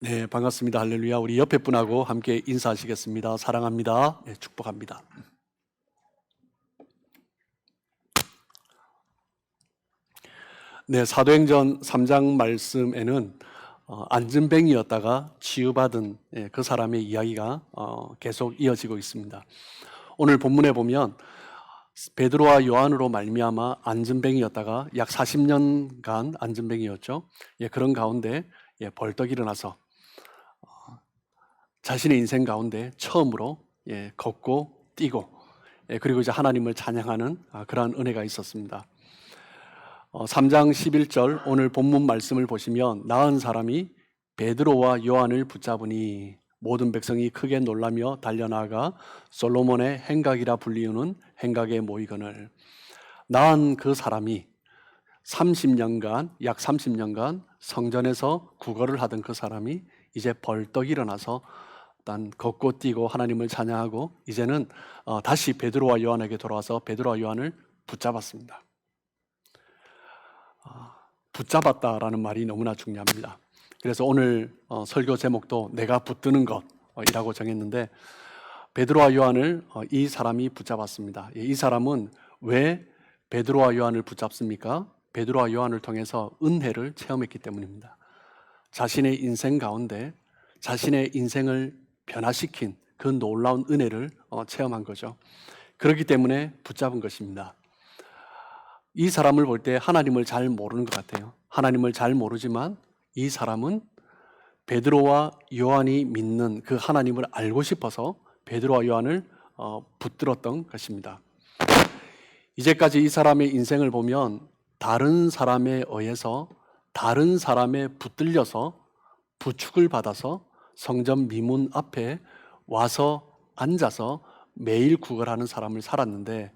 네, 반갑습니다. 할렐루야. 우리 옆에 분하고 함께 인사하시겠습니다. 사랑합니다. 네, 축복합니다. 네, 사도행전 3장 말씀에는 안전뱅이였다가 치유받은 그 사람의 이야기가 계속 이어지고 있습니다. 오늘 본문에 보면 베드로와 요한으로 말미암아 안전뱅이였다가 약 40년간 안전뱅이였죠. 그런 가운데 벌떡 일어나서 자신의 인생 가운데 처음으로 걷고 뛰고 그리고 이제 하나님을 찬양하는 그러한 은혜가 있었습니다. 3장 11절 오늘 본문 말씀을 보시면 나은 사람이 베드로와 요한을 붙잡으니 모든 백성이 크게 놀라며 달려나가 솔로몬의 행각이라 불리우는 행각에 모이거늘. 나은 그 사람이 30년간 약 30년간 성전에서 구걸을 하던 그 사람이 이제 벌떡 일어나서 일단 걷고 뛰고 하나님을 찬양하고 이제는 다시 베드로와 요한에게 돌아와서 베드로와 요한을 붙잡았습니다. 붙잡았다라는 말이 너무나 중요합니다. 그래서 오늘 설교 제목도 내가 붙드는 것이라고 정했는데 베드로와 요한을 이 사람이 붙잡았습니다. 이 사람은 왜 베드로와 요한을 붙잡습니까? 베드로와 요한을 통해서 은혜를 체험했기 때문입니다. 자신의 인생 가운데 자신의 인생을 변화시킨 그 놀라운 은혜를 체험한 거죠. 그렇기 때문에 붙잡은 것입니다. 이 사람을 볼 때 하나님을 잘 모르는 것 같아요. 하나님을 잘 모르지만 이 사람은 베드로와 요한이 믿는 그 하나님을 알고 싶어서 베드로와 요한을 붙들었던 것입니다. 이제까지 이 사람의 인생을 보면 다른 사람에 의해서 다른 사람에 붙들려서 부축을 받아서 성전 미문 앞에 와서 앉아서 매일 구걸하는 사람을 살았는데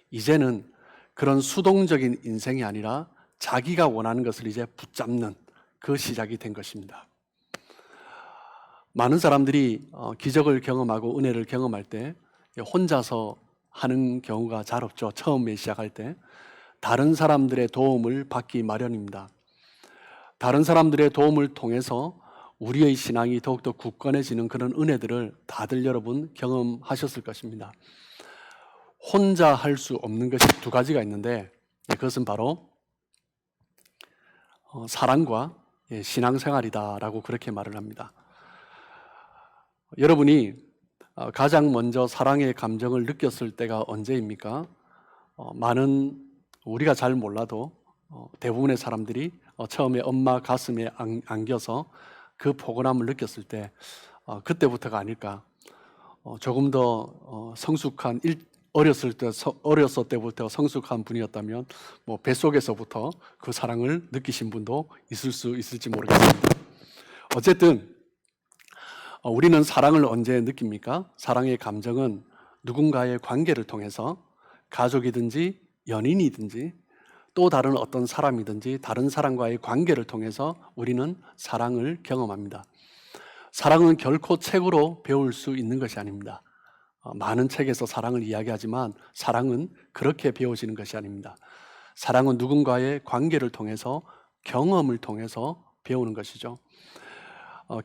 이제는 그런 수동적인 인생이 아니라 자기가 원하는 것을 이제 붙잡는 그 시작이 된 것입니다. 많은 사람들이 기적을 경험하고 은혜를 경험할 때 혼자서 하는 경우가 잘 없죠. 처음에 시작할 때 다른 사람들의 도움을 받기 마련입니다. 다른 사람들의 도움을 통해서 우리의 신앙이 더욱더 굳건해지는 그런 은혜들을 다들 여러분 경험하셨을 것입니다. 혼자 할 수 없는 것이 두 가지가 있는데 그것은 바로 사랑과 신앙생활이다라고 그렇게 말을 합니다. 여러분이 가장 먼저 사랑의 감정을 느꼈을 때가 언제입니까? 많은 우리가 잘 몰라도 대부분의 사람들이 처음에 엄마 가슴에 안겨서 그 포근함을 느꼈을 때 그때부터가 아닐까. 조금 더 성숙한 어렸을 때부터 성숙한 분이었다면 뭐 뱃속에서부터 그 사랑을 느끼신 분도 있을 수 있을지 모르겠습니다. 어쨌든 우리는 사랑을 언제 느낍니까? 사랑의 감정은 누군가의 관계를 통해서 가족이든지 연인이든지 또 다른 어떤 사람이든지 다른 사람과의 관계를 통해서 우리는 사랑을 경험합니다. 사랑은 결코 책으로 배울 수 있는 것이 아닙니다. 많은 책에서 사랑을 이야기하지만 사랑은 그렇게 배워지는 것이 아닙니다. 사랑은 누군가의 관계를 통해서 경험을 통해서 배우는 것이죠.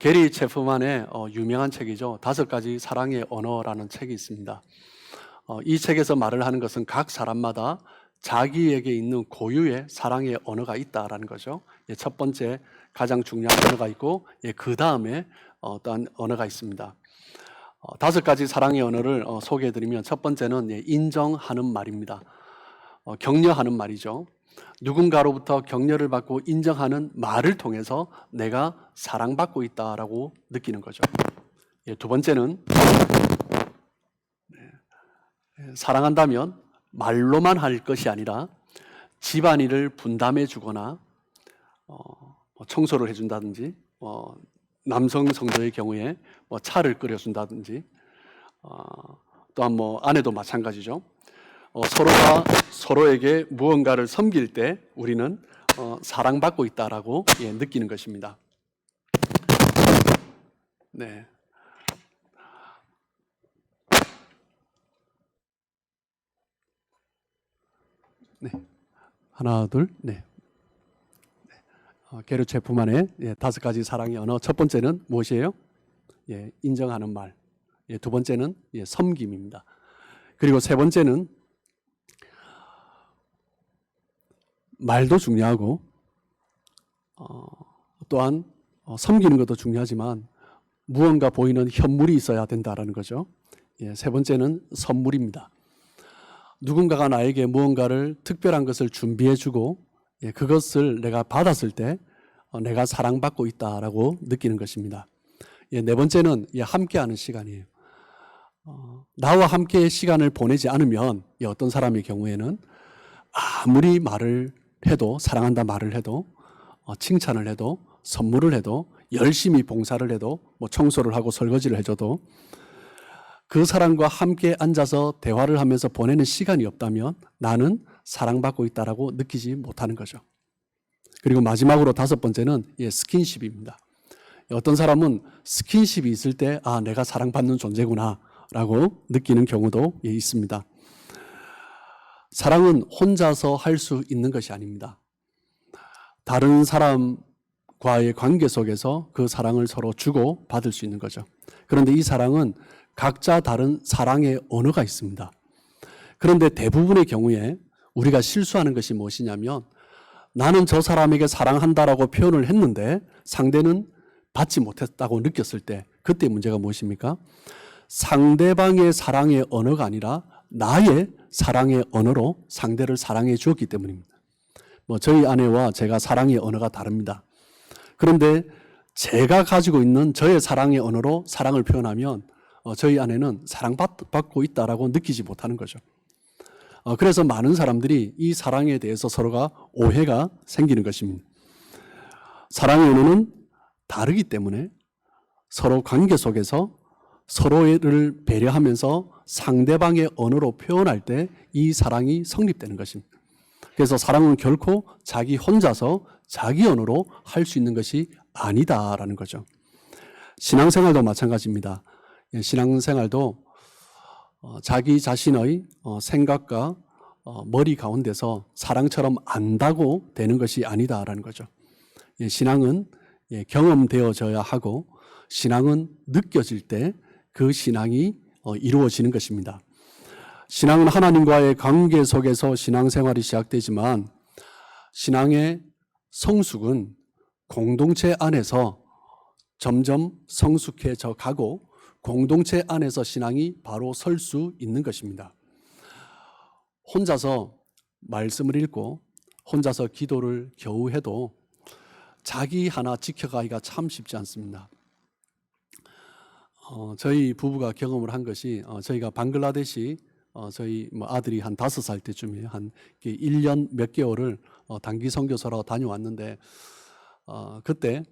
게리 체프만의 유명한 책이죠. 5가지 사랑의 언어라는 책이 있습니다. 이 책에서 말을 하는 것은 각 사람마다 자기에게 있는 고유의 사랑의 언어가 있다라는 거죠. 첫 번째 가장 중요한 언어가 있고 그 다음에 어떠한 언어가 있습니다. 5가지 사랑의 언어를 소개해드리면 첫 번째는 인정하는 말입니다. 격려하는 말이죠. 누군가로부터 격려를 받고 인정하는 말을 통해서 내가 사랑받고 있다라고 느끼는 거죠. 두 번째는 사랑한다면 말로만 할 것이 아니라 집안일을 분담해 주거나 청소를 해준다든지 남성 성도의 경우에 차를 끓여준다든지 또한 아내도 마찬가지죠. 서로가 서로에게 무언가를 섬길 때 우리는 사랑받고 있다라고 느끼는 것입니다. 네. 네. 하나, 둘, 네. 게르 체프만의 5가지 사랑의 언어. 첫 번째는 무엇이에요? 인정하는 말. 두 번째는 섬김입니다. 그리고 세 번째는 말도 중요하고 또한 섬기는 것도 중요하지만 무언가 보이는 현물이 있어야 된다라는 거죠. 세 번째는 선물입니다. 누군가가 나에게 무언가를 특별한 것을 준비해주고 그것을 내가 받았을 때 내가 사랑받고 있다라고 느끼는 것입니다. 네 번째는 함께하는 시간이에요. 나와 함께 시간을 보내지 않으면 어떤 사람의 경우에는 아무리 말을 해도, 사랑한다 말을 해도, 칭찬을 해도, 선물을 해도, 열심히 봉사를 해도, 청소를 하고 설거지를 해줘도 그 사람과 함께 앉아서 대화를 하면서 보내는 시간이 없다면 나는 사랑받고 있다라고 느끼지 못하는 거죠. 그리고 마지막으로 5번째는 스킨십입니다. 어떤 사람은 스킨십이 있을 때 내가 사랑받는 존재구나 라고 느끼는 경우도 있습니다. 사랑은 혼자서 할 수 있는 것이 아닙니다. 다른 사람과의 관계 속에서 그 사랑을 서로 주고 받을 수 있는 거죠. 그런데 이 사랑은 각자 다른 사랑의 언어가 있습니다. 그런데 대부분의 경우에 우리가 실수하는 것이 무엇이냐면 나는 저 사람에게 사랑한다라고 표현을 했는데 상대는 받지 못했다고 느꼈을 때 그때 문제가 무엇입니까? 상대방의 사랑의 언어가 아니라 나의 사랑의 언어로 상대를 사랑해 주었기 때문입니다. 저희 아내와 제가 사랑의 언어가 다릅니다. 그런데 제가 가지고 있는 저의 사랑의 언어로 사랑을 표현하면 저희 아내는 사랑받고 있다라고 느끼지 못하는 거죠. 그래서 많은 사람들이 이 사랑에 대해서 서로가 오해가 생기는 것입니다. 사랑의 언어는 다르기 때문에 서로 관계 속에서 서로를 배려하면서 상대방의 언어로 표현할 때 이 사랑이 성립되는 것입니다. 그래서 사랑은 결코 자기 혼자서 자기 언어로 할 수 있는 것이 아니다라는 거죠. 신앙생활도 마찬가지입니다. 신앙생활도 자기 자신의 생각과 머리 가운데서 사랑처럼 안다고 되는 것이 아니다라는 거죠. 신앙은 경험되어져야 하고 신앙은 느껴질 때 그 신앙이 이루어지는 것입니다. 신앙은 하나님과의 관계 속에서 신앙생활이 시작되지만 신앙의 성숙은 공동체 안에서 점점 성숙해져 가고 공동체 안에서 신앙이 바로 설 수 있는 것입니다. 혼자서 말씀을 읽고 혼자서 기도를 겨우 해도 자기 하나 지켜가기가 참 쉽지 않습니다. 저희 부부가 경험을 한 것이 저희가 방글라데시 저희 아들이 한 5살 때쯤에 한 1년 몇 개월을 단기 선교사로 다녀왔는데 그때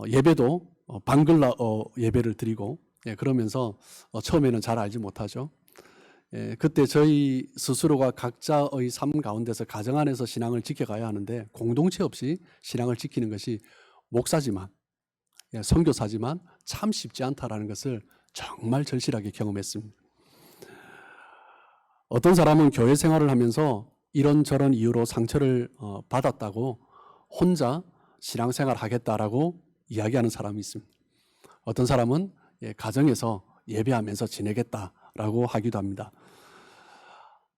예배도 방글라어 예배를 드리고 그러면서 처음에는 잘 알지 못하죠. 그때 저희 스스로가 각자의 삶 가운데서 가정 안에서 신앙을 지켜가야 하는데 공동체 없이 신앙을 지키는 것이 목사지만 선교사지만 참 쉽지 않다라는 것을 정말 절실하게 경험했습니다. 어떤 사람은 교회 생활을 하면서 이런저런 이유로 상처를 받았다고 혼자 신앙생활 하겠다라고 이야기하는 사람이 있습니다. 어떤 사람은 가정에서 예배하면서 지내겠다라고 하기도 합니다.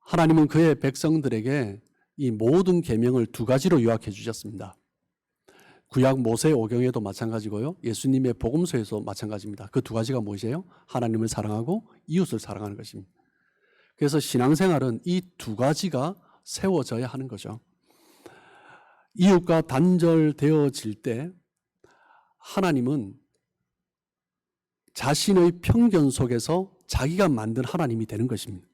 하나님은 그의 백성들에게 이 모든 계명을 2가지로 요약해 주셨습니다. 구약 모세 오경에도 마찬가지고요. 예수님의 복음서에도 마찬가지입니다. 그 2가지가 무엇이에요? 하나님을 사랑하고 이웃을 사랑하는 것입니다. 그래서 신앙생활은 이 2가지가 세워져야 하는 거죠. 이웃과 단절되어질 때 하나님은 자신의 편견 속에서 자기가 만든 하나님이 되는 것입니다.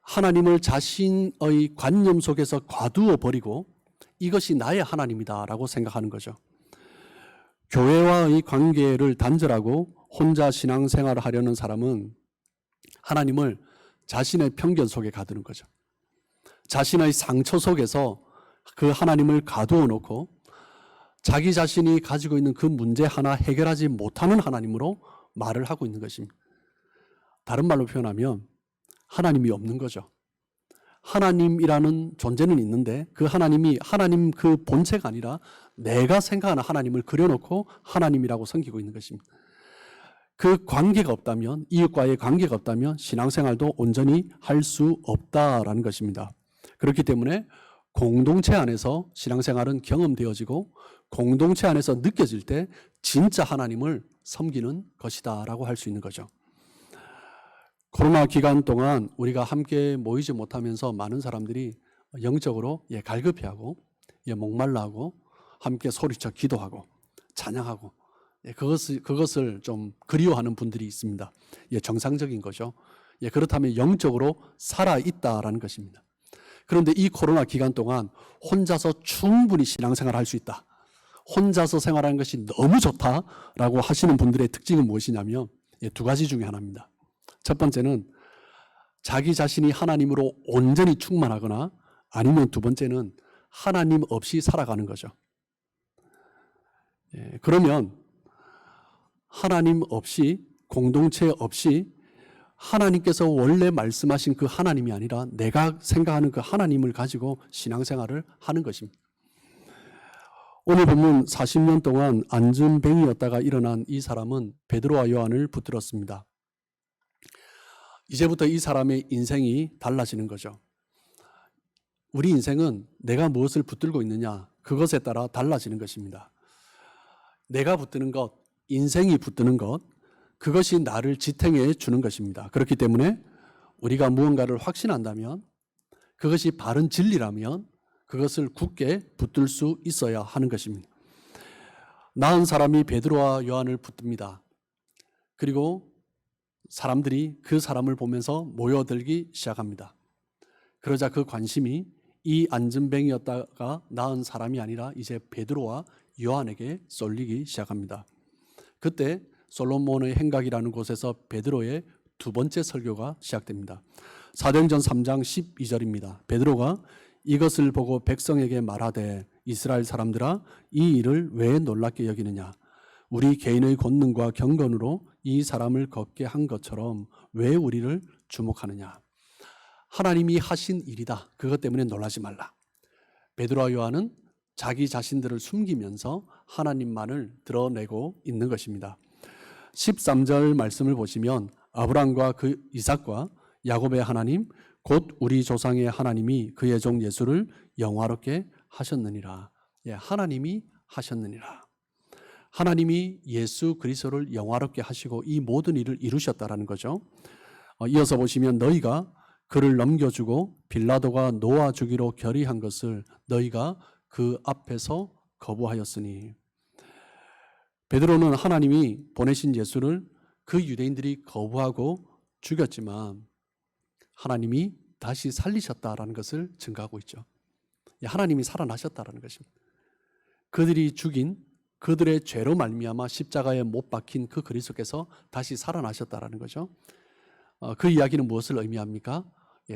하나님을 자신의 관념 속에서 과두어 버리고 이것이 나의 하나님이다라고 생각하는 거죠. 교회와의 관계를 단절하고 혼자 신앙생활을 하려는 사람은 하나님을 자신의 편견 속에 가두는 거죠. 자신의 상처 속에서 그 하나님을 가두어 놓고 자기 자신이 가지고 있는 그 문제 하나 해결하지 못하는 하나님으로 말을 하고 있는 것입니다. 다른 말로 표현하면 하나님이 없는 거죠. 하나님이라는 존재는 있는데 그 하나님이 하나님 그 본체가 아니라 내가 생각하는 하나님을 그려놓고 하나님이라고 섬기고 있는 것입니다. 그 관계가 없다면, 이웃과의 관계가 없다면 신앙생활도 온전히 할 수 없다라는 것입니다. 그렇기 때문에 공동체 안에서 신앙생활은 경험되어지고 공동체 안에서 느껴질 때 진짜 하나님을 섬기는 것이다라고 할 수 있는 거죠. 코로나 기간 동안 우리가 함께 모이지 못하면서 많은 사람들이 영적으로 갈급해하고 목말라하고 함께 소리쳐 기도하고 찬양하고 그것을 좀 그리워하는 분들이 있습니다. 정상적인 거죠. 그렇다면 영적으로 살아있다라는 것입니다. 그런데 이 코로나 기간 동안 혼자서 충분히 신앙생활을 할 수 있다. 혼자서 생활하는 것이 너무 좋다라고 하시는 분들의 특징은 무엇이냐면 두 가지 중에 하나입니다. 첫 번째는 자기 자신이 하나님으로 온전히 충만하거나 아니면 두 번째는 하나님 없이 살아가는 거죠. 그러면 하나님 없이, 공동체 없이 하나님께서 원래 말씀하신 그 하나님이 아니라 내가 생각하는 그 하나님을 가지고 신앙생활을 하는 것입니다. 오늘 본문 40년 동안 안전뱅이였다가 일어난 이 사람은 베드로와 요한을 붙들었습니다. 이제부터 이 사람의 인생이 달라지는 거죠. 우리 인생은 내가 무엇을 붙들고 있느냐, 그것에 따라 달라지는 것입니다. 내가 붙드는 것, 인생이 붙드는 것, 그것이 나를 지탱해 주는 것입니다. 그렇기 때문에 우리가 무언가를 확신한다면, 그것이 바른 진리라면 그것을 굳게 붙들 수 있어야 하는 것입니다. 나은 사람이 베드로와 요한을 붙듭니다. 그리고 사람들이 그 사람을 보면서 모여들기 시작합니다. 그러자 그 관심이 이 안전뱅이였다가 나은 사람이 아니라 이제 베드로와 요한에게 쏠리기 시작합니다. 그때 솔로몬의 행각이라는 곳에서 베드로의 두 번째 설교가 시작됩니다. 사도행전 3장 12절입니다. 베드로가 이것을 보고 백성에게 말하되 이스라엘 사람들아 이 일을 왜 놀랍게 여기느냐, 우리 개인의 권능과 경건으로 이 사람을 걷게 한 것처럼 왜 우리를 주목하느냐. 하나님이 하신 일이다. 그것 때문에 놀라지 말라. 베드로와 요한은 자기 자신들을 숨기면서 하나님만을 드러내고 있는 것입니다. 13절 말씀을 보시면 아브라함과 그 이삭과 야곱의 하나님 곧 우리 조상의 하나님이 그의 종 예수를 영화롭게 하셨느니라. 하나님이 하셨느니라. 하나님이 예수 그리스도를 영화롭게 하시고 이 모든 일을 이루셨다라는 거죠. 이어서 보시면 너희가 그를 넘겨주고 빌라도가 놓아주기로 결의한 것을 너희가 그 앞에서 거부하였으니. 베드로는 하나님이 보내신 예수를 그 유대인들이 거부하고 죽였지만 하나님이 다시 살리셨다라는 것을 증거하고 있죠. 하나님이 살아나셨다라는 것입니다. 그들이 죽인 그들의 죄로 말미암아 십자가에 못 박힌 그 그리스도께서 다시 살아나셨다라는 거죠. 그 이야기는 무엇을 의미합니까?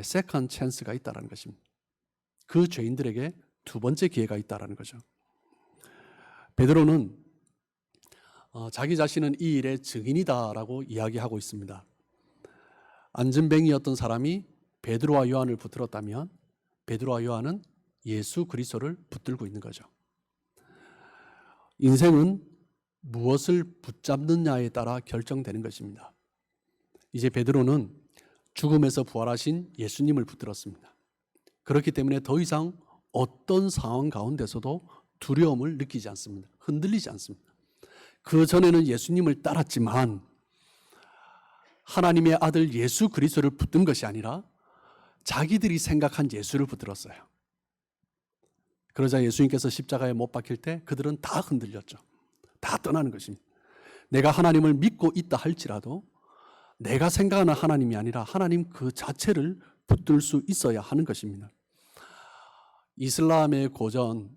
세컨 찬스가 있다라는 것입니다. 그 죄인들에게 두 번째 기회가 있다라는 거죠. 베드로는 자기 자신은 이 일의 증인이다라고 이야기하고 있습니다. 안전뱅이였던 사람이 베드로와 요한을 붙들었다면 베드로와 요한은 예수 그리스도를 붙들고 있는 거죠. 인생은 무엇을 붙잡느냐에 따라 결정되는 것입니다. 이제 베드로는 죽음에서 부활하신 예수님을 붙들었습니다. 그렇기 때문에 더 이상 어떤 상황 가운데서도 두려움을 느끼지 않습니다. 흔들리지 않습니다. 그 전에는 예수님을 따랐지만 하나님의 아들 예수 그리스도를 붙든 것이 아니라 자기들이 생각한 예수를 붙들었어요. 그러자 예수님께서 십자가에 못 박힐 때 그들은 다 흔들렸죠. 다 떠나는 것입니다. 내가 하나님을 믿고 있다 할지라도 내가 생각하는 하나님이 아니라 하나님 그 자체를 붙들 수 있어야 하는 것입니다. 이슬람의 고전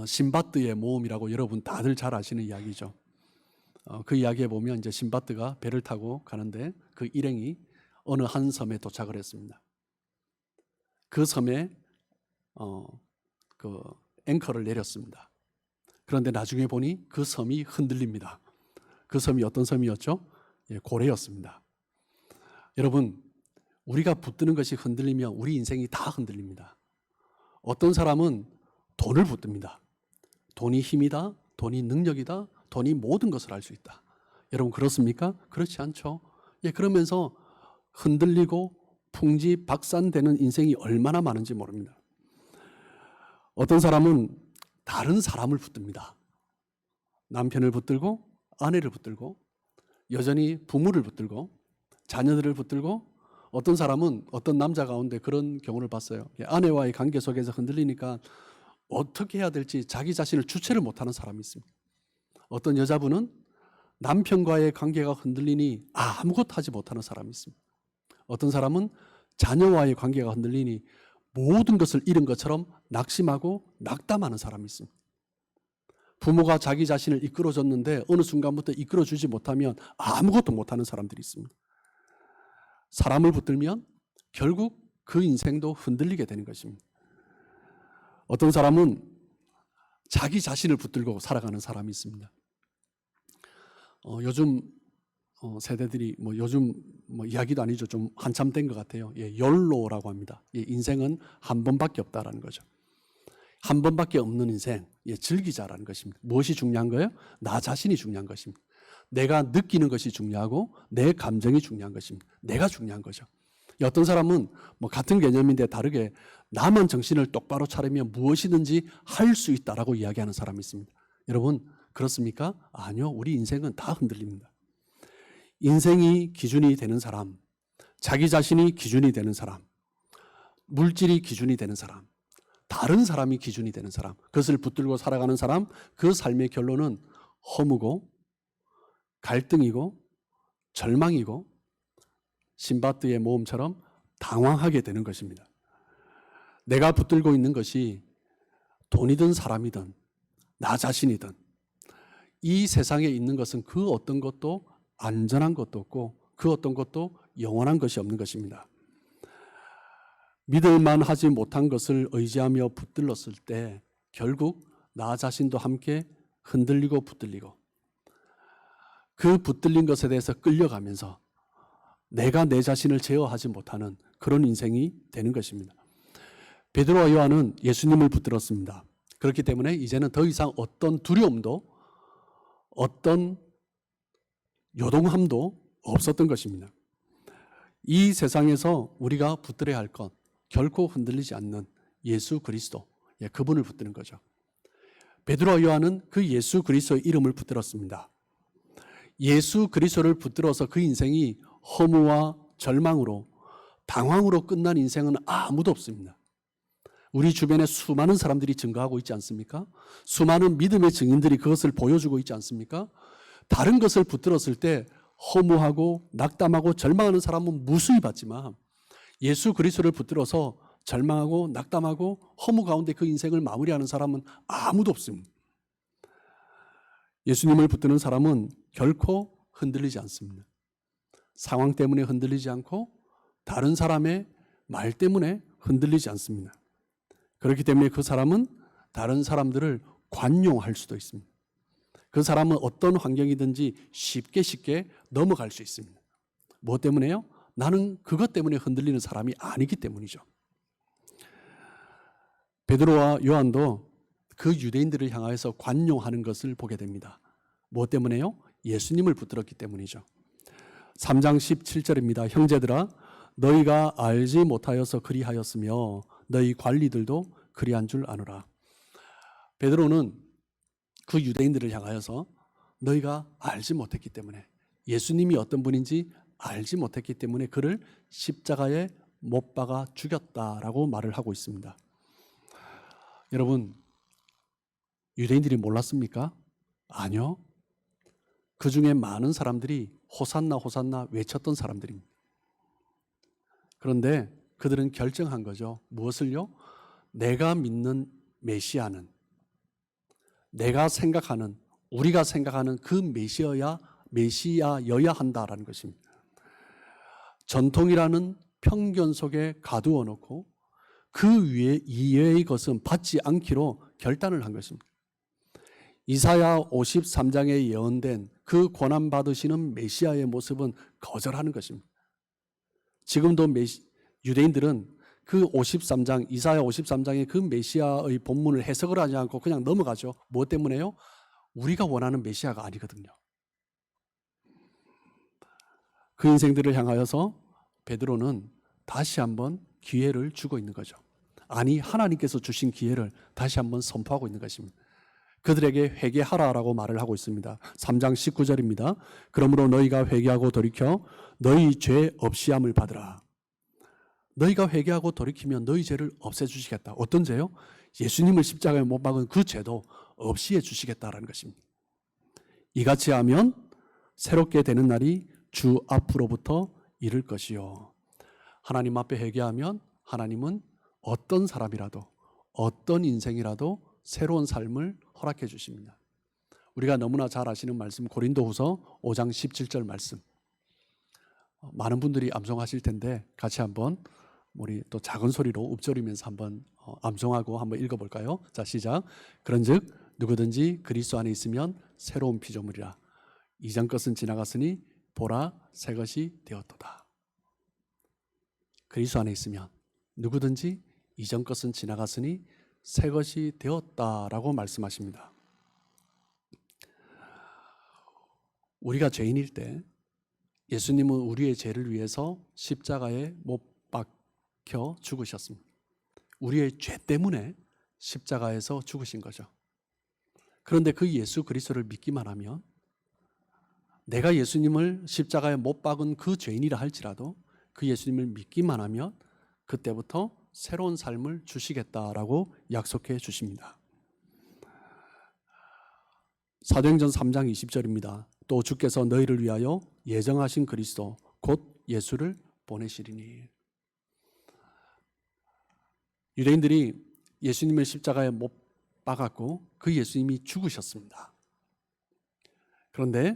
신바드의 모험이라고 여러분 다들 잘 아시는 이야기죠. 그 이야기에 보면 이제 신바드가 배를 타고 가는데 그 일행이 어느 한 섬에 도착을 했습니다. 그 섬에 그 앵커를 내렸습니다. 그런데 나중에 보니 그 섬이 흔들립니다. 그 섬이 어떤 섬이었죠? 고래였습니다. 여러분, 우리가 붙드는 것이 흔들리면 우리 인생이 다 흔들립니다. 어떤 사람은 돈을 붙듭니다. 돈이 힘이다, 돈이 능력이다, 돈이 모든 것을 할 수 있다. 여러분 그렇습니까? 그렇지 않죠. 그러면서 흔들리고 풍지박산되는 인생이 얼마나 많은지 모릅니다. 어떤 사람은 다른 사람을 붙듭니다. 남편을 붙들고 아내를 붙들고 여전히 부모를 붙들고 자녀들을 붙들고, 어떤 사람은 어떤 남자 가운데 그런 경우를 봤어요. 아내와의 관계 속에서 흔들리니까 어떻게 해야 될지 자기 자신을 주체를 못하는 사람이 있습니다. 어떤 여자분은 남편과의 관계가 흔들리니 아무것도 하지 못하는 사람이 있습니다. 어떤 사람은 자녀와의 관계가 흔들리니 모든 것을 잃은 것처럼 낙심하고 낙담하는 사람이 있습니다. 부모가 자기 자신을 이끌어줬는데 어느 순간부터 이끌어주지 못하면 아무것도 못하는 사람들이 있습니다. 사람을 붙들면 결국 그 인생도 흔들리게 되는 것입니다. 어떤 사람은 자기 자신을 붙들고 살아가는 사람이 있습니다. 요즘 세대들이 요즘 이야기도 아니죠. 좀 한참 된 것 같아요. 욜로라고 합니다. 인생은 한 번밖에 없다라는 거죠. 한 번밖에 없는 인생, 즐기자라는 것입니다. 무엇이 중요한 거예요? 나 자신이 중요한 것입니다. 내가 느끼는 것이 중요하고 내 감정이 중요한 것입니다. 내가 중요한 거죠. 어떤 사람은 같은 개념인데 다르게 나만 정신을 똑바로 차리면 무엇이든지 할 수 있다라고 이야기하는 사람이 있습니다. 여러분 그렇습니까? 아니요. 우리 인생은 다 흔들립니다. 인생이 기준이 되는 사람, 자기 자신이 기준이 되는 사람, 물질이 기준이 되는 사람, 다른 사람이 기준이 되는 사람, 그것을 붙들고 살아가는 사람, 그 삶의 결론은 허무고 갈등이고 절망이고 신바트의 모험처럼 당황하게 되는 것입니다. 내가 붙들고 있는 것이 돈이든 사람이든 나 자신이든 이 세상에 있는 것은 그 어떤 것도 안전한 것도 없고 그 어떤 것도 영원한 것이 없는 것입니다. 믿을만 하지 못한 것을 의지하며 붙들렀을 때 결국 나 자신도 함께 흔들리고 붙들리고, 그 붙들린 것에 대해서 끌려가면서 내가 내 자신을 제어하지 못하는 그런 인생이 되는 것입니다. 베드로와 요한은 예수님을 붙들었습니다. 그렇기 때문에 이제는 더 이상 어떤 두려움도 어떤 요동함도 없었던 것입니다. 이 세상에서 우리가 붙들어야 할 것, 결코 흔들리지 않는 예수 그리스도, 그분을 붙드는 거죠. 베드로와 요한은 그 예수 그리스도의 이름을 붙들었습니다. 예수 그리스도를 붙들어서 그 인생이 허무와 절망으로 방황으로 끝난 인생은 아무도 없습니다. 우리 주변에 수많은 사람들이 증거하고 있지 않습니까? 수많은 믿음의 증인들이 그것을 보여주고 있지 않습니까? 다른 것을 붙들었을 때 허무하고 낙담하고 절망하는 사람은 무수히 봤지만 예수 그리스도를 붙들어서 절망하고 낙담하고 허무 가운데 그 인생을 마무리하는 사람은 아무도 없습니다. 예수님을 붙드는 사람은 결코 흔들리지 않습니다. 상황 때문에 흔들리지 않고 다른 사람의 말 때문에 흔들리지 않습니다. 그렇기 때문에 그 사람은 다른 사람들을 관용할 수도 있습니다. 그 사람은 어떤 환경이든지 쉽게 넘어갈 수 있습니다. 뭐 때문에요? 나는 그것 때문에 흔들리는 사람이 아니기 때문이죠. 베드로와 요한도 그 유대인들을 향하여서 관용하는 것을 보게 됩니다. 뭐 때문에요? 예수님을 붙들었기 때문이죠. 3장 17절입니다. 형제들아 너희가 알지 못하여서 그리하였으며 너희 관리들도 그리한 줄 아노라. 베드로는 그 유대인들을 향하여서 너희가 알지 못했기 때문에, 예수님이 어떤 분인지 알지 못했기 때문에 그를 십자가에 못 박아 죽였다라고 말을 하고 있습니다. 여러분, 유대인들이 몰랐습니까? 아니요. 그 중에 많은 사람들이 호산나 호산나 외쳤던 사람들입니다. 그런데 그들은 결정한 거죠. 무엇을요? 내가 믿는 메시아는, 내가 생각하는, 우리가 생각하는 그 메시아여야 한다라는 것입니다. 전통이라는 편견 속에 가두어 놓고 그 위에 이외의 것은 받지 않기로 결단을 한 것입니다. 이사야 53장에 예언된 그 고난받으시는 메시아의 모습은 거절하는 것입니다. 지금도 유대인들은 그 53장, 이사야 53장의 그 메시아의 본문을 해석을 하지 않고 그냥 넘어가죠. 무엇 때문에요? 우리가 원하는 메시아가 아니거든요. 그 인생들을 향하여서 베드로는 다시 한번 기회를 주고 있는 거죠. 아니, 하나님께서 주신 기회를 다시 한번 선포하고 있는 것입니다. 그들에게 회개하라라고 말을 하고 있습니다. 3장 19절입니다. 그러므로 너희가 회개하고 돌이켜 너희 죄 없이함을 받으라. 너희가 회개하고 돌이키면 너희 죄를 없애주시겠다. 어떤 죄요? 예수님을 십자가에 못 박은 그 죄도 없이 해주시겠다라는 것입니다. 이같이 하면 새롭게 되는 날이 주 앞으로부터 이를 것이요. 하나님 앞에 회개하면 하나님은 어떤 사람이라도 어떤 인생이라도 새로운 삶을 허락해 주십니다. 우리가 너무나 잘 아시는 말씀 고린도후서 5장 17절 말씀, 많은 분들이 암송하실 텐데 같이 한번 우리 또 작은 소리로 읊조리면서 한번 암송하고 한번 읽어볼까요? 자, 시작. 그런즉 누구든지 그리스도 안에 있으면 새로운 피조물이라. 이전 것은 지나갔으니 보라 새 것이 되었도다. 그리스도 안에 있으면 누구든지 이전 것은 지나갔으니 새 것이 되었다라고 말씀하십니다. 우리가 죄인일 때 예수님은 우리의 죄를 위해서 십자가에 못 박혀 죽으셨습니다. 우리의 죄 때문에 십자가에서 죽으신 거죠. 그런데 그 예수 그리스도를 믿기만 하면 내가 예수님을 십자가에 못 박은 그 죄인이라 할지라도 그 예수님을 믿기만 하면 그때부터 새로운 삶을 주시겠다라고 약속해 주십니다. 사도행전 3장 20절입니다. 또 주께서 너희를 위하여 예정하신 그리스도 곧 예수를 보내시리니. 유대인들이 예수님을 십자가에 못 박았고 그 예수님이 죽으셨습니다. 그런데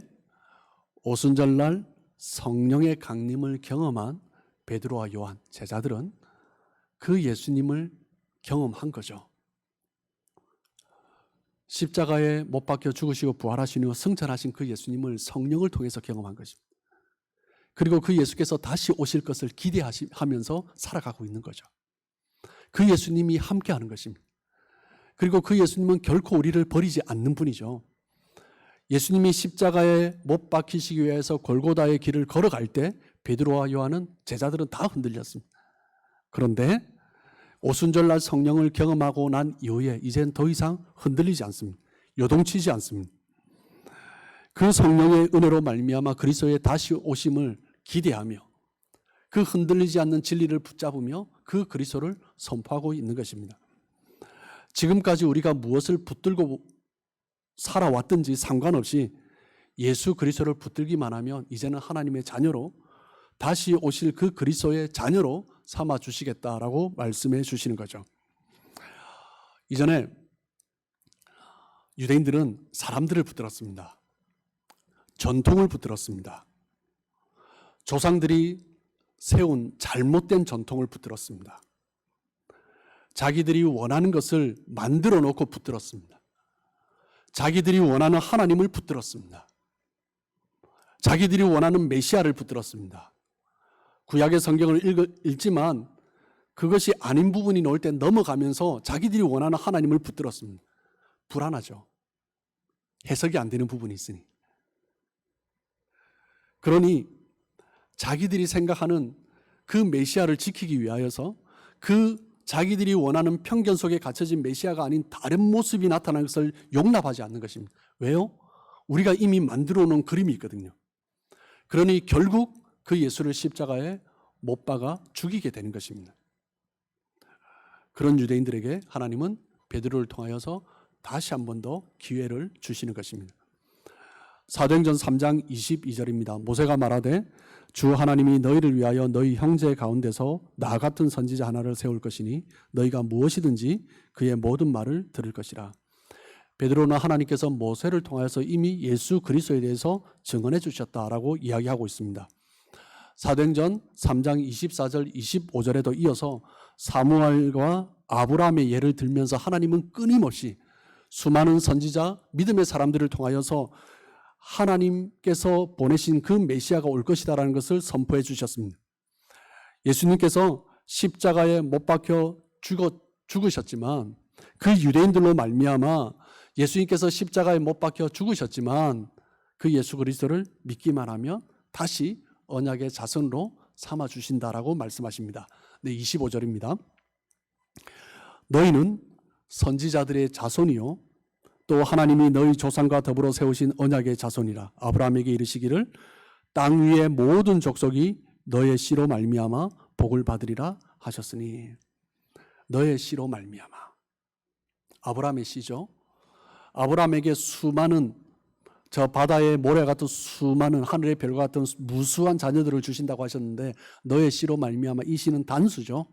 오순절날 성령의 강림을 경험한 베드로와 요한 제자들은 그 예수님을 경험한 거죠. 십자가에 못 박혀 죽으시고 부활하시고 승천하신 그 예수님을 성령을 통해서 경험한 것입니다. 그리고 그 예수께서 다시 오실 것을 기대하면서 살아가고 있는 거죠. 그 예수님이 함께하는 것입니다. 그리고 그 예수님은 결코 우리를 버리지 않는 분이죠. 예수님이 십자가에 못 박히시기 위해서 골고다의 길을 걸어갈 때 베드로와 요한은 제자들은 다 흔들렸습니다. 그런데 오순절날 성령을 경험하고 난 이후에 이젠 더 이상 흔들리지 않습니다. 요동치지 않습니다. 그 성령의 은혜로 말미암아 그리스도의 다시 오심을 기대하며 그 흔들리지 않는 진리를 붙잡으며 그 그리스도를 선포하고 있는 것입니다. 지금까지 우리가 무엇을 붙들고 살아왔든지 상관없이 예수 그리스도를 붙들기만 하면 이제는 하나님의 자녀로 다시 오실 그 그리스도의 자녀로 삼아 주시겠다라고 말씀해 주시는 거죠. 이전에 유대인들은 사람들을 붙들었습니다. 전통을 붙들었습니다. 조상들이 세운 잘못된 전통을 붙들었습니다. 자기들이 원하는 것을 만들어 놓고 붙들었습니다. 자기들이 원하는 하나님을 붙들었습니다. 자기들이 원하는 메시아를 붙들었습니다. 구약의 성경을 읽지만 그것이 아닌 부분이 나올 때 넘어가면서 자기들이 원하는 하나님을 붙들었습니다. 불안하죠. 해석이 안 되는 부분이 있으니. 그러니 자기들이 생각하는 그 메시아를 지키기 위하여서 그 자기들이 원하는 편견 속에 갇혀진 메시아가 아닌 다른 모습이 나타나는 것을 용납하지 않는 것입니다. 왜요? 우리가 이미 만들어 놓은 그림이 있거든요. 그러니 결국 그 예수를 십자가에 못 박아 죽이게 되는 것입니다. 그런 유대인들에게 하나님은 베드로를 통하여서 다시 한 번 더 기회를 주시는 것입니다. 사도행전 3장 22절입니다. 모세가 말하되 주 하나님이 너희를 위하여 너희 형제 가운데서 나 같은 선지자 하나를 세울 것이니 너희가 무엇이든지 그의 모든 말을 들을 것이라. 베드로는 하나님께서 모세를 통하여서 이미 예수 그리스도에 대해서 증언해 주셨다라고 이야기하고 있습니다. 사도행전 3장 24절 25절에도 이어서 사무엘과 아브라함의 예를 들면서 하나님은 끊임없이 수많은 선지자 믿음의 사람들을 통하여서 하나님께서 보내신 그 메시아가 올 것이다라는 것을 선포해 주셨습니다. 예수님께서 십자가에 못 박혀 죽으셨지만 그 유대인들로 말미암아 예수님께서 십자가에 못 박혀 죽으셨지만 그 예수 그리스도를 믿기만 하면 다시 언약의 자손으로 삼아 주신다라고 말씀하십니다. 네, 25절입니다. 너희는 선지자들의 자손이요 또 하나님이 너희 조상과 더불어 세우신 언약의 자손이라. 아브라함에게 이르시기를 땅 위의 모든 족속이 너의 씨로 말미암아 복을 받으리라 하셨으니. 너의 씨로 말미암아. 아브라함의 씨죠. 아브라함에게 수많은 저 바다의 모래 같은 수많은 하늘의 별과 같은 무수한 자녀들을 주신다고 하셨는데 너의 씨로 말미암아. 이 씨는 단수죠.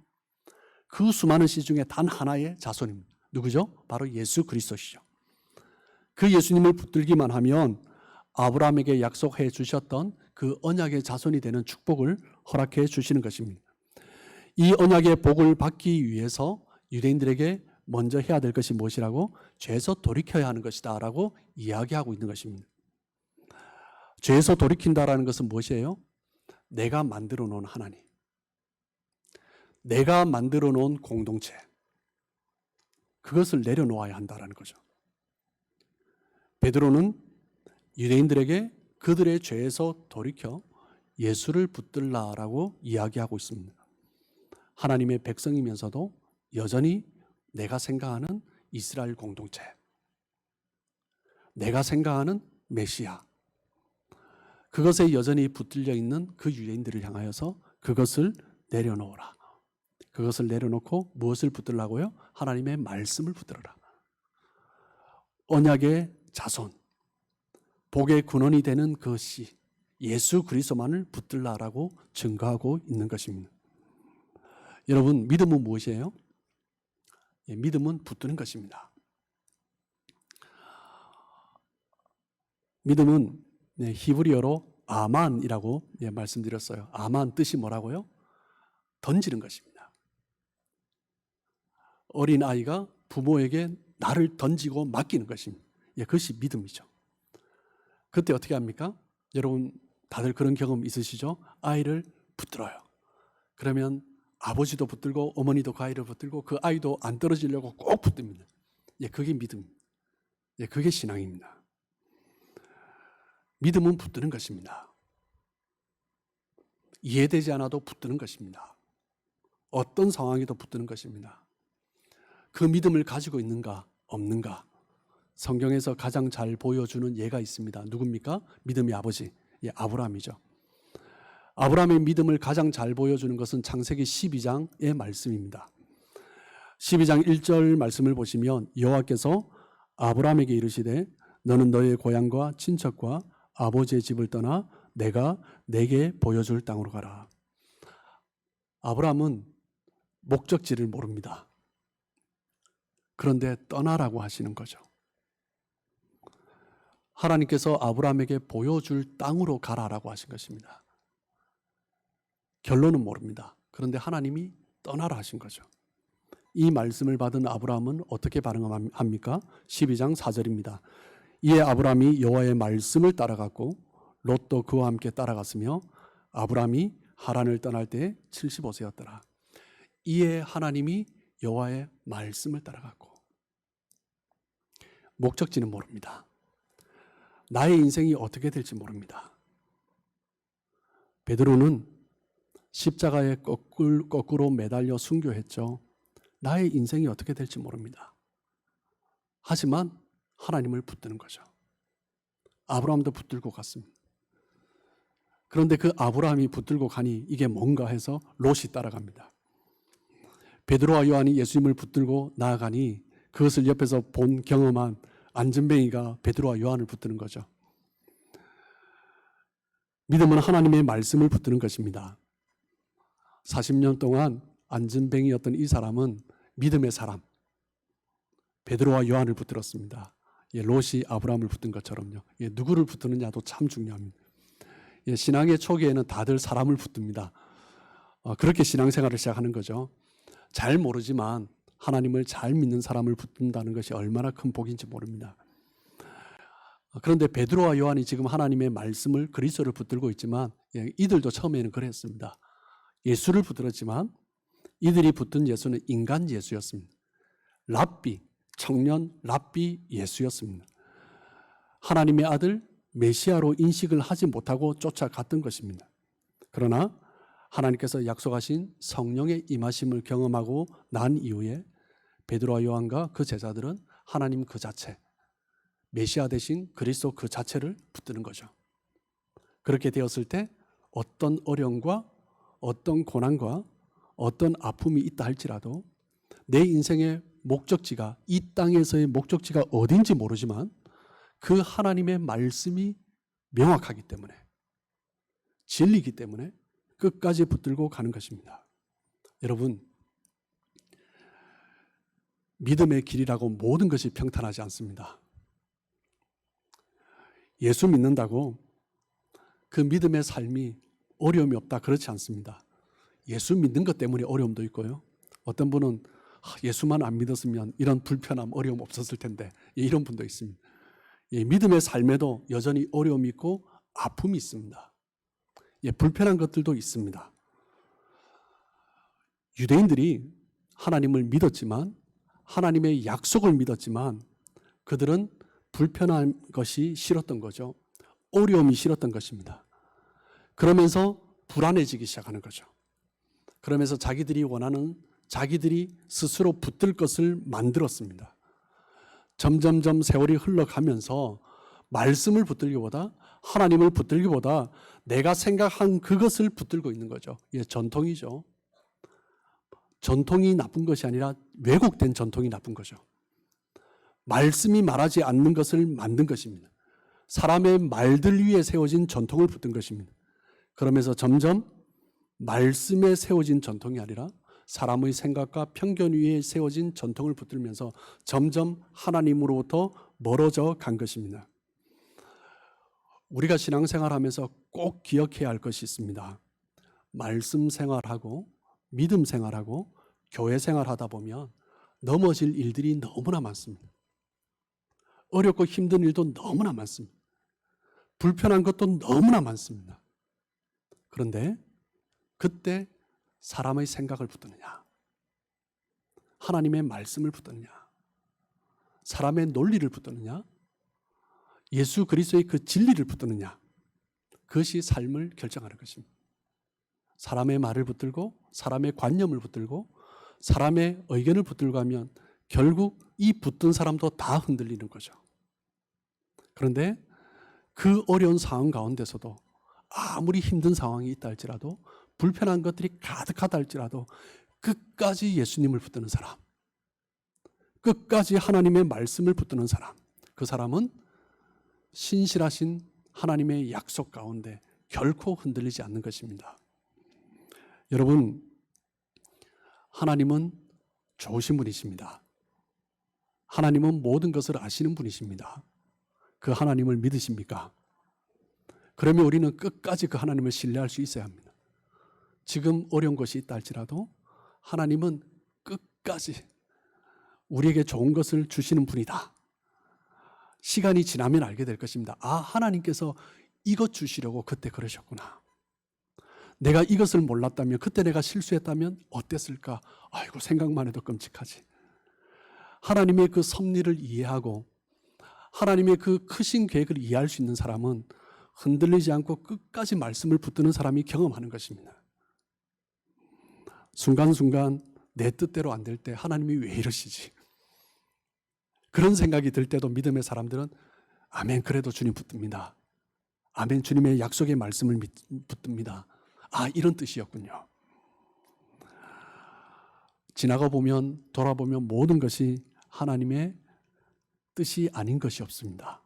그 수많은 씨 중에 단 하나의 자손입니다. 누구죠? 바로 예수 그리스도시죠. 그 예수님을 붙들기만 하면 아브라함에게 약속해 주셨던 그 언약의 자손이 되는 축복을 허락해 주시는 것입니다. 이 언약의 복을 받기 위해서 유대인들에게 먼저 해야 될 것이 무엇이라고? 죄에서 돌이켜야 하는 것이다 라고 이야기하고 있는 것입니다. 죄에서 돌이킨다라는 것은 무엇이에요? 내가 만들어 놓은 하나님, 내가 만들어 놓은 공동체, 그것을 내려놓아야 한다는 거죠. 베드로는 유대인들에게 그들의 죄에서 돌이켜 예수를 붙들라라고 이야기하고 있습니다. 하나님의 백성이면서도 여전히 내가 생각하는 이스라엘 공동체, 내가 생각하는 메시아, 그것에 여전히 붙들려 있는 그 유대인들을 향하여서 그것을 내려놓으라. 그것을 내려놓고 무엇을 붙들라고요? 하나님의 말씀을 붙들어라. 언약의 자손, 복의 근원이 되는 그 씨, 예수 그리스도만을 붙들라라고 증거하고 있는 것입니다. 여러분, 믿음은 무엇이에요? 믿음은 붙드는 것입니다. 믿음은 히브리어로 아만이라고 말씀드렸어요. 아만 뜻이 뭐라고요? 던지는 것입니다. 어린 아이가 부모에게 나를 던지고 맡기는 것입니다. 그것이 믿음이죠. 그때 어떻게 합니까? 여러분 다들 그런 경험 있으시죠? 아이를 붙들어요. 그러면 아버지도 붙들고 어머니도 그 아이를 붙들고 그 아이도 안 떨어지려고 꼭 붙듭니다. 그게 믿음입니다. 그게 신앙입니다. 믿음은 붙드는 것입니다. 이해되지 않아도 붙드는 것입니다. 어떤 상황에도 붙드는 것입니다. 그 믿음을 가지고 있는가 없는가, 성경에서 가장 잘 보여주는 예가 있습니다. 누굽니까? 믿음의 아버지, 아브라함이죠. 아브라함의 믿음을 가장 잘 보여주는 것은 창세기 12장의 말씀입니다. 12장 1절 말씀을 보시면 여호와께서 아브라함에게 이르시되 너는 너의 고향과 친척과 아버지의 집을 떠나 내가 내게 보여줄 땅으로 가라. 아브라함은 목적지를 모릅니다. 그런데 떠나라고 하시는 거죠. 하나님께서 아브라함에게 보여줄 땅으로 가라라고 하신 것입니다. 결론은 모릅니다. 그런데 하나님이 떠나라 하신 거죠. 이 말씀을 받은 아브라함은 어떻게 반응합니까? 12장 4절입니다. 이에 아브라함이 여호와의 말씀을 따라갔고 롯도 그와 함께 따라갔으며 아브라함이 하란을 떠날 때 75세였더라. 이에 하나님이 여호와의 말씀을 따라갔고, 목적지는 모릅니다. 나의 인생이 어떻게 될지 모릅니다. 베드로는 십자가에 거꾸로 매달려 순교했죠. 나의 인생이 어떻게 될지 모릅니다. 하지만 하나님을 붙드는 거죠. 아브라함도 붙들고 갔습니다. 그런데 그 아브라함이 붙들고 가니 이게 뭔가 해서 롯이 따라갑니다. 베드로와 요한이 예수님을 붙들고 나아가니 그것을 옆에서 본 경험한 안전뱅이가 베드로와 요한을 붙드는 거죠. 믿음은 하나님의 말씀을 붙드는 것입니다. 40년 동안 안전뱅이였던 이 사람은 믿음의 사람, 베드로와 요한을 붙들었습니다. 롯이 아브라함을 붙든 것처럼요. 누구를 붙드느냐도 참 중요합니다. 신앙의 초기에는 다들 사람을 붙듭니다. 그렇게 신앙생활을 시작하는 거죠. 잘 모르지만 하나님을 잘 믿는 사람을 붙든다는 것이 얼마나 큰 복인지 모릅니다. 그런데 베드로와 요한이 지금 하나님의 말씀을, 그리스도를 붙들고 있지만 이들도 처음에는 그랬습니다. 예수를 붙들었지만 이들이 붙든 예수는 인간 예수였습니다. 랍비, 청년 랍비 예수였습니다. 하나님의 아들 메시아로 인식을 하지 못하고 쫓아갔던 것입니다. 그러나 하나님께서 약속하신 성령의 임하심을 경험하고 난 이후에 베드로와 요한과 그 제자들은 하나님 그 자체, 메시아 대신 그리스도 그 자체를 붙드는 거죠. 그렇게 되었을 때 어떤 어려움과 어떤 고난과 어떤 아픔이 있다 할지라도 내 인생의 목적지가, 이 땅에서의 목적지가 어딘지 모르지만 그 하나님의 말씀이 명확하기 때문에, 진리이기 때문에 끝까지 붙들고 가는 것입니다. 여러분, 믿음의 길이라고 모든 것이 평탄하지 않습니다. 예수 믿는다고 그 믿음의 삶이 어려움이 없다, 그렇지 않습니다. 예수 믿는 것 때문에 어려움도 있고요. 어떤 분은 예수만 안 믿었으면 이런 불편함, 어려움 없었을 텐데, 이런 분도 있습니다. 믿음의 삶에도 여전히 어려움이 있고 아픔이 있습니다. 불편한 것들도 있습니다. 유대인들이 하나님을 믿었지만, 하나님의 약속을 믿었지만 그들은 불편한 것이 싫었던 거죠. 어려움이 싫었던 것입니다. 그러면서 불안해지기 시작하는 거죠. 그러면서 자기들이 원하는, 자기들이 스스로 붙들 것을 만들었습니다. 점점점 세월이 흘러가면서 말씀을 붙들기보다, 하나님을 붙들기보다 내가 생각한 그것을 붙들고 있는 거죠. 이게 전통이죠. 전통이 나쁜 것이 아니라 왜곡된 전통이 나쁜 거죠. 말씀이 말하지 않는 것을 만든 것입니다. 사람의 말들 위에 세워진 전통을 붙든 것입니다. 그러면서 점점 말씀에 세워진 전통이 아니라 사람의 생각과 편견 위에 세워진 전통을 붙들면서 점점 하나님으로부터 멀어져 간 것입니다. 우리가 신앙생활하면서 꼭 기억해야 할 것이 있습니다. 말씀 생활하고 믿음 생활하고 교회 생활하다 보면 넘어질 일들이 너무나 많습니다. 어렵고 힘든 일도 너무나 많습니다. 불편한 것도 너무나 많습니다. 그런데 그때 사람의 생각을 붙드느냐, 하나님의 말씀을 붙드느냐, 사람의 논리를 붙드느냐, 예수 그리스도의 그 진리를 붙드느냐, 그것이 삶을 결정하는 것입니다. 사람의 말을 붙들고 사람의 관념을 붙들고 사람의 의견을 붙들고 하면 결국 이 붙든 사람도 다 흔들리는 거죠. 그런데 그 어려운 상황 가운데서도 아무리 힘든 상황이 있다 할지라도, 불편한 것들이 가득하다 할지라도 끝까지 예수님을 붙드는 사람, 끝까지 하나님의 말씀을 붙드는 사람, 그 사람은 신실하신 하나님의 약속 가운데 결코 흔들리지 않는 것입니다. 여러분, 하나님은 좋으신 분이십니다. 하나님은 모든 것을 아시는 분이십니다. 그 하나님을 믿으십니까? 그러면 우리는 끝까지 그 하나님을 신뢰할 수 있어야 합니다. 지금 어려운 것이 있다 할지라도 하나님은 끝까지 우리에게 좋은 것을 주시는 분이다. 시간이 지나면 알게 될 것입니다. 아, 하나님께서 이것 주시려고 그때 그러셨구나. 내가 이것을 몰랐다면, 그때 내가 실수했다면 어땠을까? 아이고, 생각만 해도 끔찍하지. 하나님의 그 섭리를 이해하고 하나님의 그 크신 계획을 이해할 수 있는 사람은 흔들리지 않고 끝까지 말씀을 붙드는 사람이 경험하는 것입니다. 순간순간 내 뜻대로 안 될 때 하나님이 왜 이러시지? 그런 생각이 들 때도 믿음의 사람들은 아멘, 그래도 주님 붙듭니다. 아멘, 주님의 약속의 말씀을 붙듭니다. 아, 이런 뜻이었군요. 지나가 보면, 돌아보면 모든 것이 하나님의 뜻이 아닌 것이 없습니다.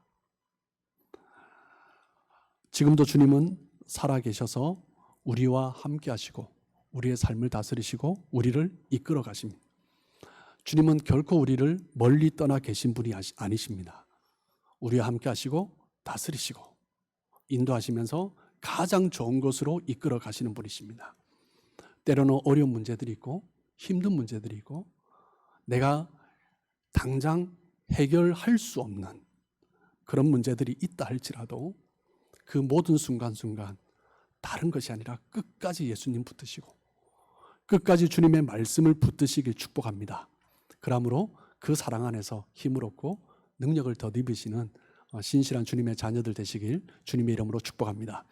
지금도 주님은 살아계셔서 우리와 함께 하시고 우리의 삶을 다스리시고 우리를 이끌어 가십니다. 주님은 결코 우리를 멀리 떠나 계신 분이 아니십니다. 우리와 함께 하시고 다스리시고 인도하시면서 가장 좋은 곳으로 이끌어 가시는 분이십니다. 때로는 어려운 문제들이 있고 힘든 문제들이 있고 내가 당장 해결할 수 없는 그런 문제들이 있다 할지라도 그 모든 순간순간 다른 것이 아니라 끝까지 예수님 붙드시고 끝까지 주님의 말씀을 붙드시길 축복합니다. 그러므로 그 사랑 안에서 힘을 얻고 능력을 더 입으시는 신실한 주님의 자녀들 되시길 주님의 이름으로 축복합니다.